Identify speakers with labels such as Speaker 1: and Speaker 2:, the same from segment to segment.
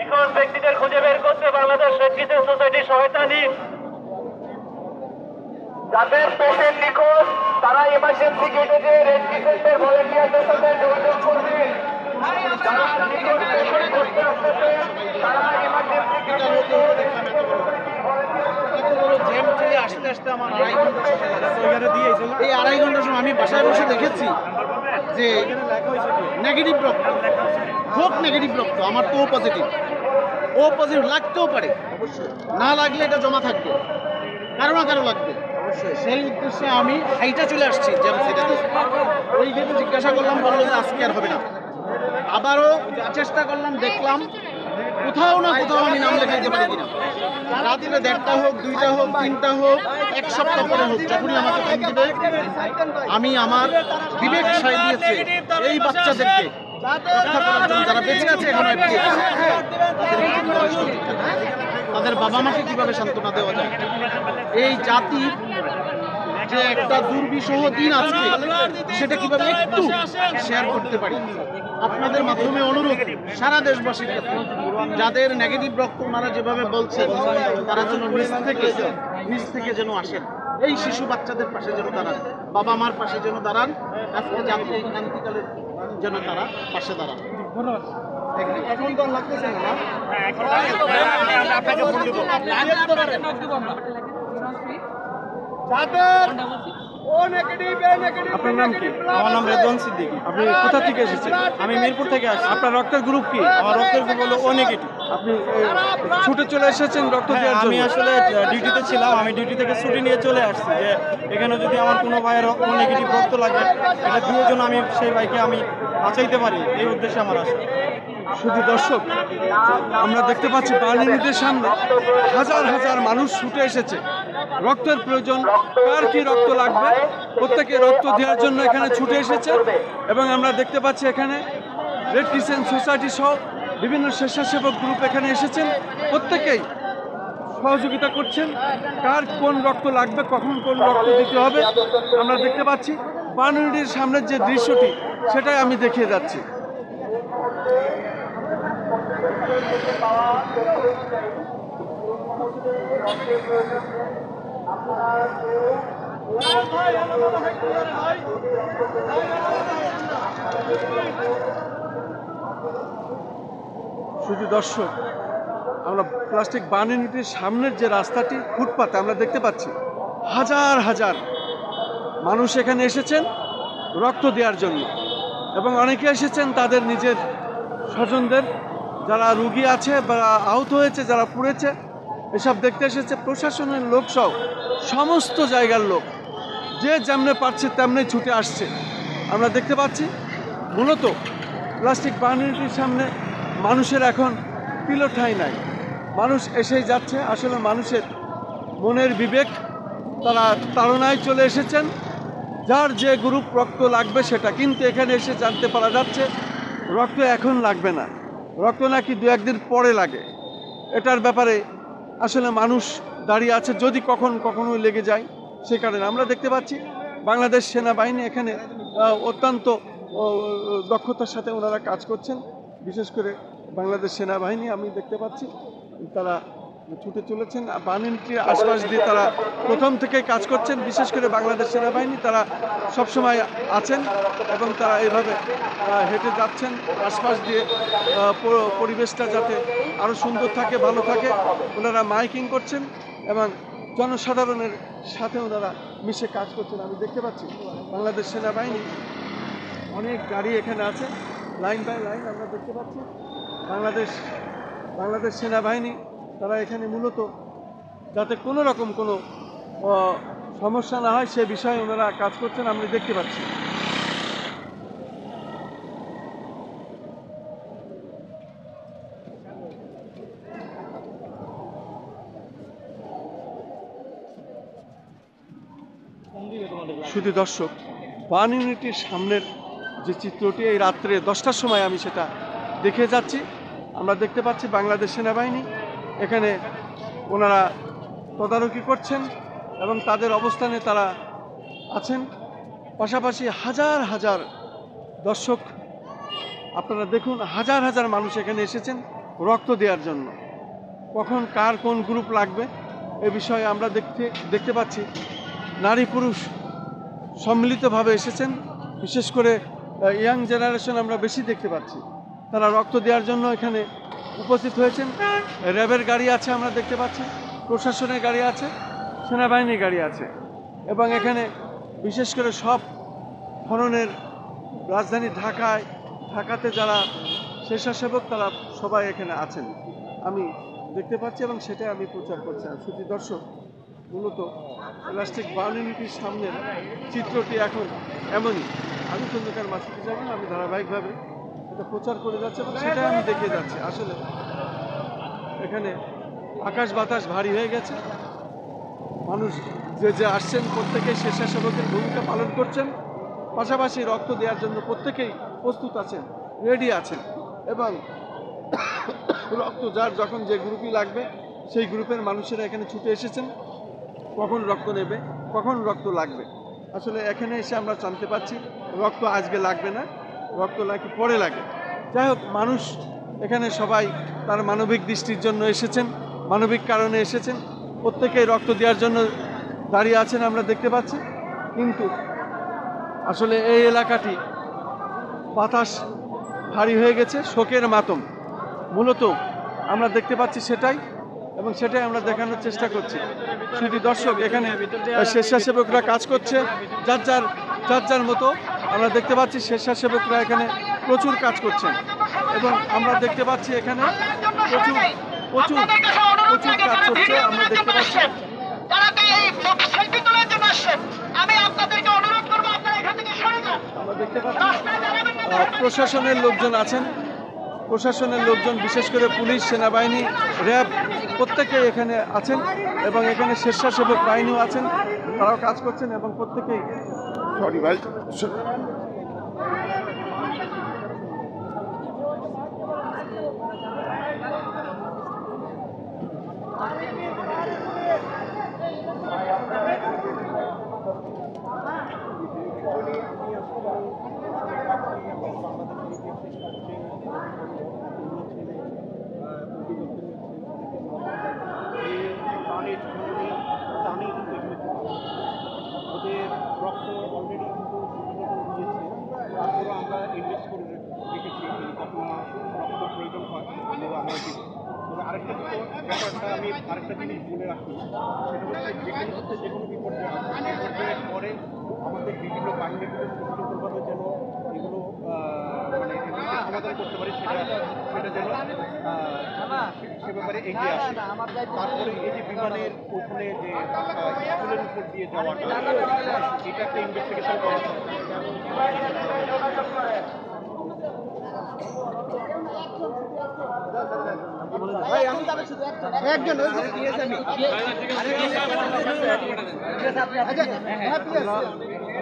Speaker 1: নিখোঁজ ব্যক্তিদের খুঁজে বের করতে বাংলাদেশ রেড ক্রিসেন্ট সোসাইটির সহায়তা নিন। যাদের পেশেন্ট নিখোঁজ তারা এমার্জেন্সি গেটে যে রেড ক্রিসেন্টের ভলেন্টিয়ারদের সাথে যোগাযোগ করবে। যারা নিখোঁজ পেশেন্ট করতে আসতেছে তারা এমার্জেন্সি গেটে
Speaker 2: আসতে আসতে আমার আড়াই ঘন্টা সময় আমি বাসায় বসে দেখেছি যে নেগেটিভ রক্ত, হোক নেগেটিভ রক্ত, আমার তো ও পজিটিভ লাগতেও পারে, অবশ্যই না লাগলে এটা জমা থাকবে, কারো না কারো লাগবে অবশ্যই। সেই উদ্দেশ্যে আমি হাইটা চলে আসছি যেমন সেটা দিয়ে ওই গেটে জিজ্ঞাসা করলাম, বললো যে আজকে আর হবে না। আবারও চেষ্টা করলাম, দেখলাম কোথাও না কোথাও আমি নাম লেখাইতে পারি কিনা। রাত্রে 1:30 হোক, 2টা হোক, 3টা হোক, এক সপ্তাহ পরে হোক, যখনই আমাকে ফোন দিবে আমি আমার বিবেক সাই দিয়েছে এই বাচ্চাদেরকে রক্ষা করার জন্য, যারা বেঁচে আছে এখন তাদের বাবা মাকে কিভাবে সান্ত্বনা দেওয়া যায়। এই জাতির যে একটা দুর্বিষহ দিন আজকে সেটা কিভাবে একটু শেয়ার করতে পারি আপনাদের মাধ্যমে অনুরোধ সারা দেশবাসীর ক্ষেত্রে, যাদের নেগেটিভ রক্ত ওনারা যেভাবে বলছেন তারা যেন নিজ থেকে যেন আসেন, এই শিশু বাচ্চাদের পাশে যেন দাঁড়ান, বাবা মার পাশে যেন দাঁড়ান, আজকে জাতীয় ক্রান্তিকালের যেন তারা পাশে দাঁড়ান। এখন তো লাগতেছে না,
Speaker 3: আপনার নাম কি? আমার নাম রেদওয়ান সিদ্দিকী। আপনি কোথা থেকে এসেছেন? আমি মিরপুর থেকে আসছি। আপনার রক্তের গ্রুপ কি? আমার রক্তের গ্রুপ হলো ও নেগেটিভ। আপনি ছুটে চলে এসেছেন রক্ত দেওয়ার জন্য? আমি আসলে ডিউটিতে ছিলাম, আমি ডিউটি থেকে ছুটি নিয়ে চলে আসছি যে এখানে যদি আমার কোনো ভাইয়ের ও নেগেটিভ রক্ত লাগে এটা দিয়ে জন্য আমি সেই ভাইকে আমি বাঁচাইতে পারি, এই উদ্দেশ্যে আমার আসা। শুধু দর্শক, আমরা দেখতে পাচ্ছি বার্ন ইউনিটের সামনে হাজার হাজার মানুষ ছুটে এসেছে। রক্তের প্রয়োজন, কার কি রক্ত লাগবে প্রত্যেকে রক্ত দেওয়ার জন্য এখানে ছুটে এসেছে। এবং আমরা দেখতে পাচ্ছি এখানে রেড ক্রিসেন্ট সোসাইটি সহ বিভিন্ন স্বেচ্ছাসেবক গ্রুপ এখানে এসেছেন, প্রত্যেকেই সহযোগিতা করছেন। কার কোন রক্ত লাগবে, কখন কোন রক্ত দিতে হবে আমরা দেখতে পাচ্ছি। বার্ন ইউনিটের সামনের যে দৃশ্যটি সেটাই আমি দেখিয়ে যাচ্ছি। শুধু দর্শক, আমরা প্লাস্টিক বার্ন ইউনিটের সামনের যে রাস্তাটি ফুটপাতে আমরা দেখতে পাচ্ছি হাজার হাজার মানুষ এখানে এসেছেন রক্ত দেওয়ার জন্য, এবং অনেকে এসেছেন তাদের নিজের স্বজনদের, যারা রুগী আছে বা আহত হয়েছে, যারা পুড়েছে, এসব দেখতে এসেছে। প্রশাসনের লোক সহ সমস্ত জায়গার লোক যে যেমনে পারছে তেমনি ছুটে আসছে। আমরা দেখতে পাচ্ছি মূলত প্লাস্টিক বার্ন ইউনিটের সামনে মানুষের এখন পিলোঠাই নাই, মানুষ এসেই যাচ্ছে। আসলে মানুষের মনের বিবেক, তারা তাড়নায় চলে এসেছেন, যার যে গ্রুপ রক্ত লাগবে সেটা। কিন্তু এখানে এসে জানতে পারা যাচ্ছে রক্ত এখন লাগবে না, রক্ত নাকি 2-1 দিন পরে লাগে। এটার ব্যাপারে আসলে মানুষ দাঁড়িয়ে আছে, যদি কখনো লেগে যায় সে কারণে। আমরা দেখতে পাচ্ছি বাংলাদেশ সেনাবাহিনী এখানে অত্যন্ত দক্ষতার সাথে ওনারা কাজ করছেন। বিশেষ করে বাংলাদেশ সেনাবাহিনী আমি দেখতে পাচ্ছি তারা ছুটে চলেছেন বার্ন ইউনিটের আশপাশ দিয়ে, তারা প্রথম থেকেই কাজ করছেন। বিশেষ করে বাংলাদেশ সেনাবাহিনী তারা সবসময় আছেন এবং তারা এইভাবে হেঁটে যাচ্ছেন আশপাশ দিয়ে, পরিবেশটা যাতে আরও সুন্দর থাকে, ভালো থাকে। ওনারা মাইকিং করছেন এবং জনসাধারণের সাথে ওনারা মিশে কাজ করছেন। আমি দেখতে পাচ্ছি বাংলাদেশ সেনাবাহিনী অনেক গাড়ি এখানে আছে, লাইন বাই লাইন আমরা দেখতে পাচ্ছি। বাংলাদেশ সেনাবাহিনী তারা এখানে মূলত যাতে কোনো রকম কোনো সমস্যা না হয় সে বিষয়ে ওনারা কাজ করছেন, আমরা দেখতে পাচ্ছি। শুধু দর্শক, বার্ন ইউনিটের সামনের যে চিত্রটি, এই রাত্রে 10টার সময় আমি সেটা দেখে যাচ্ছি। আমরা দেখতে পাচ্ছি বাংলাদেশ সেনাবাহিনী এখানে ওনারা তদারকি করছেন এবং তাদের অবস্থানে তারা আছেন। পাশাপাশি হাজার হাজার দর্শক, আপনারা দেখুন হাজার হাজার মানুষ এখানে এসেছেন রক্ত দেওয়ার জন্য। কখন কার কোন গ্রুপ লাগবে এ বিষয়ে আমরা দেখতে পাচ্ছি নারী পুরুষ সম্মিলিতভাবে এসেছেন। বিশেষ করে ইয়াং জেনারেশন আমরা বেশি দেখতে পাচ্ছি, তারা রক্ত দেওয়ার জন্য এখানে উপস্থিত হয়েছেন। র্যাবের গাড়ি আছে আমরা দেখতে পাচ্ছি, প্রশাসনের গাড়ি আছে, সেনাবাহিনীর গাড়ি আছে, এবং এখানে বিশেষ করে সব ধরনের রাজধানী ঢাকাতে যারা স্বেচ্ছাসেবক তারা সবাই এখানে আছেন আমি দেখতে পাচ্ছি, এবং সেটাই আমি প্রচার করছি। আর শুধু দর্শক, মূলত প্লাস্টিক বার্ন ইউনিটির সামনের চিত্রটি এখন এমনই। আমি খন্দকার মাসুদ যাবেন, আমি ধারাবাহিকভাবে এটা প্রচার করে যাচ্ছি এবং সেটাই আমি দেখিয়ে যাচ্ছি। আসলে এখানে আকাশ বাতাস ভারী হয়ে গেছে। মানুষ যে আসছেন প্রত্যেকেই স্বেচ্ছাসেবকের ভূমিকা পালন করছেন, পাশাপাশি রক্ত দেওয়ার জন্য প্রত্যেকেই প্রস্তুত আছেন, রেডি আছেন, এবং রক্ত যার যখন যে গ্রুপই লাগবে সেই গ্রুপের মানুষেরা এখানে ছুটে এসেছেন কখন রক্ত নেবে, কখন রক্ত লাগবে। আসলে এখানে এসে আমরা জানতে পারছি রক্ত আজকে লাগবে না, রক্ত নাকি পরে লাগে। যাই হোক, মানুষ এখানে সবাই তার মানবিক দৃষ্টির জন্য এসেছেন, মানবিক কারণে এসেছেন, প্রত্যেকেই রক্ত দেওয়ার জন্য দাঁড়িয়ে আছেন আমরা দেখতে পাচ্ছি। কিন্তু আসলে এই এলাকাটি বাতাস ভারী হয়ে গেছে, শোকের মাতম মূলত আমরা দেখতে পাচ্ছি সেটাই, এবং সেটাই আমরা দেখানোর চেষ্টা করছি। শুধু দর্শক, এখানে স্বেচ্ছাসেবকরা কাজ করছে যার যার মতো। আমরা দেখতে পাচ্ছি স্বেচ্ছাসেবকরা এখানে প্রচুর কাজ করছেন, এবং আমরা দেখতে পাচ্ছি এখানে প্রচুর প্রচুর প্রচুর কাজ করছে আমরা দেখতে পাচ্ছি। আমরা দেখতে পাচ্ছি প্রশাসনের লোকজন আছেন, প্রশাসনের লোকজন বিশেষ করে পুলিশ, সেনাবাহিনী, র্যাব প্রত্যেকেই এখানে আছেন, এবং এখানে স্বেচ্ছাসেবক বাহিনীও আছেন, তারাও কাজ করছেন, এবং প্রত্যেকেই
Speaker 4: ওদের রক্ত অলরেডি কিন্তু দিয়েছে, তারপরে আমরা ইনভেস্ট করে রেখেছি কখনো রক্ত প্রয়োজন হয় আমরা দিব। তবে আরেকটা ব্যাপারটা আমি আরেকটা জিনিস বলে রাখি, সেটা হচ্ছে যে কোনো বিপর্যয় বিপর্যয়ের পরে আমাদের বিভিন্ন বাহিনীগুলো সুশৃঙ্খলভাবে যেন এগুলো মানে এগুলোকে সমাধান করতে পারি, সেটা যেন সে ব্যাপারে এগিয়ে আসে। তারপরে এই যে বিমানের ওখানে যে স্কুলের উপর দিয়ে যাওয়াটা, এটা একটা ইনভেস্টিগেশন করা হবে।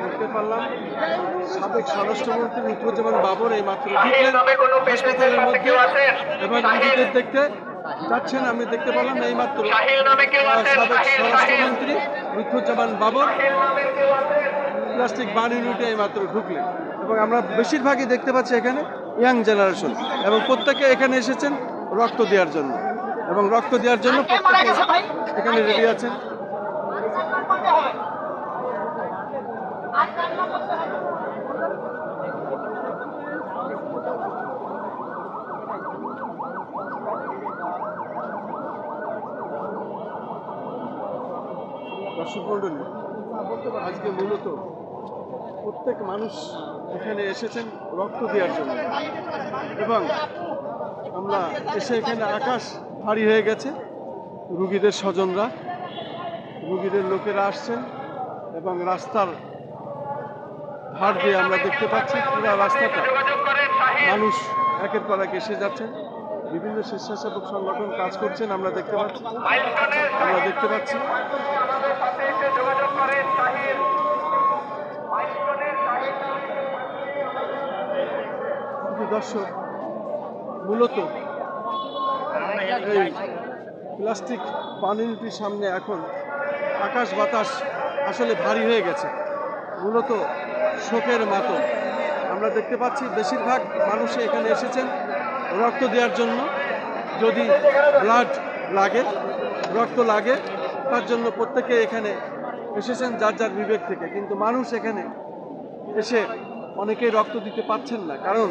Speaker 3: দেখতে পারলাম সাবেক স্বরাষ্ট্রমন্ত্রী লুৎফুজ্জামান বাবর এই মাত্র হাসপাতালের মধ্যে, এবং নিজেদের দেখতে যাচ্ছেন। আমি দেখতে পারলাম এই মাত্র সাবেক স্বরাষ্ট্রমন্ত্রী লুৎফুজ্জামান বাবর প্লাস্টিক বার্ন ইউনিটে এই মাত্র ঢুকলেন, এবং আমরা বেশিরভাগই দেখতে পাচ্ছি এখানে ইয়াং জেনারেশন, এবং প্রত্যেকে এখানে এসেছেন রক্ত দেওয়ার জন্য, এবং রক্ত দেওয়ার জন্য প্রত্যেকে এখানে রেডি আছেন। দর্শক মণ্ডলী, আজকে মূলত প্রত্যেক মানুষ এখানে এসেছেন রক্ত দেওয়ার জন্য, এবং আমরা এসে এখানে আকাশ ভারী হয়ে গেছে। রুগীদের স্বজনরা, রুগীদের লোকেরা আসছেন, এবং রাস্তার ধার দিয়ে আমরা দেখতে পাচ্ছি পুরো রাস্তাটা মানুষ একের পর এক এসে যাচ্ছেন। বিভিন্ন স্বেচ্ছাসেবক সংগঠন কাজ করছেন আমরা দেখতে পাচ্ছি। দর্শক, মূলত এই প্লাস্টিক বার্ন ইউনিটির সামনে এখন আকাশ বাতাস আসলে ভারী হয়ে গেছে, মূলত শোকের মাতম। আমরা দেখতে পাচ্ছি বেশিরভাগ মানুষ এখানে এসেছেন রক্ত দেওয়ার জন্য, যদি ব্লাড লাগে, রক্ত লাগে, তার জন্য প্রত্যেকে এখানে এসেছেন যার যার বিবেক থেকে। কিন্তু মানুষ এখানে এসে অনেকেই রক্ত দিতে পারছেন না, কারণ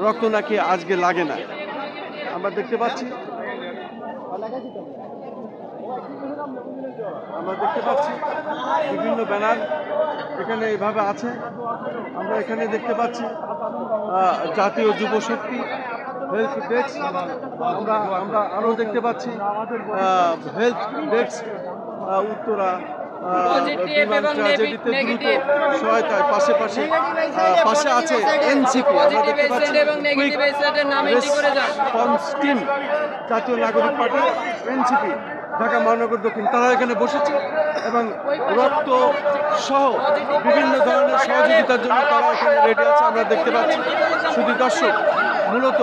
Speaker 3: রক্ত নাকি আজকে লাগে না। আমরা দেখতে পাচ্ছি বিভিন্ন ব্যানার এখানে এইভাবে আছে। আমরা এখানে দেখতে পাচ্ছি জাতীয় যুব শক্তি হেলথ ডেস্ক, আমরা আরও দেখতে পাচ্ছি হেলথ ডেস্ক উত্তরা বিমান ট্র্যাজেডিতে দ্রুত সহায়তায় পাশে আছে এনসিপি। আমরা দেখতে পাচ্ছি কুইক রেসপন্স টিম, জাতীয় নাগরিক পার্টি, এনসিপি ঢাকা মহানগর দক্ষিণ, তারা এখানে বসেছে এবং রক্ত সহ বিভিন্ন ধরনের সহযোগিতার জন্য তারা এখানে রেডি আছে। আমরা দেখতে পাচ্ছি শুধু দর্শক মূলত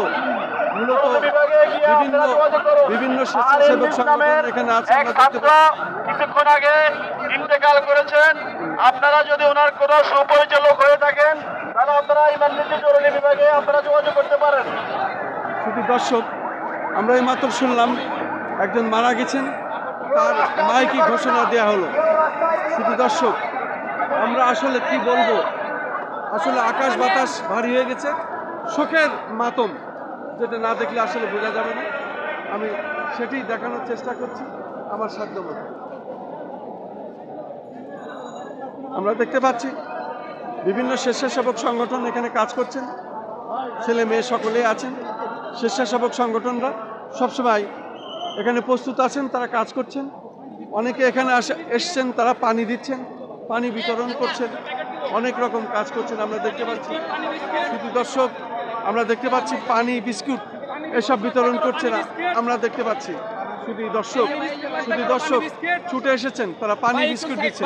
Speaker 3: বিভিন্ন স্বেচ্ছাসেবক সংগঠন এখানে আছে। আমরা দেখতে পাচ্ছি
Speaker 1: কিছুক্ষণ আগে ইন্তেকাল করেছেন। আপনারা যদি ওনার কোনো সুপরিচালক হয়ে থাকেন তাহলে আপনারা ইমার্জেন্সি জরুরি বিভাগে আপনারা যোগাযোগ করতে পারেন।
Speaker 3: শুধু দর্শক, আমরা এই মাত্র শুনলাম একজন মারা গেছেন, তার মাইকে ঘোষণা দেওয়া হলো। শুধু দর্শক, আমরা আসলে কি বলবো, আসলে আকাশ বাতাস ভারী হয়ে গেছে, শোকের মাতম, যেটা না দেখলে আসলে বোঝা যাবে না। আমি সেটি দেখানোর চেষ্টা করছি আমার সাধ্যমতো। আমরা দেখতে পাচ্ছি বিভিন্ন স্বেচ্ছাসেবক সংগঠন এখানে কাজ করছেন, ছেলে মেয়ে সকলেই আছেন। স্বেচ্ছাসেবক সংগঠনরা সবসময় এখানে প্রস্তুত আছেন, তারা কাজ করছেন। অনেকে এখানে এসছেন, তারা পানি দিচ্ছেন, পানি বিতরণ করছেন, অনেক রকম কাজ করছেন আমরা দেখতে পাচ্ছি। শুধু দর্শক, আমরা দেখতে পাচ্ছি পানি, বিস্কুট এসব বিতরণ করছে না, আমরা দেখতে পাচ্ছি। শুধু দর্শক ছুটে এসেছেন, তারা পানি বিস্কুট দিচ্ছেন।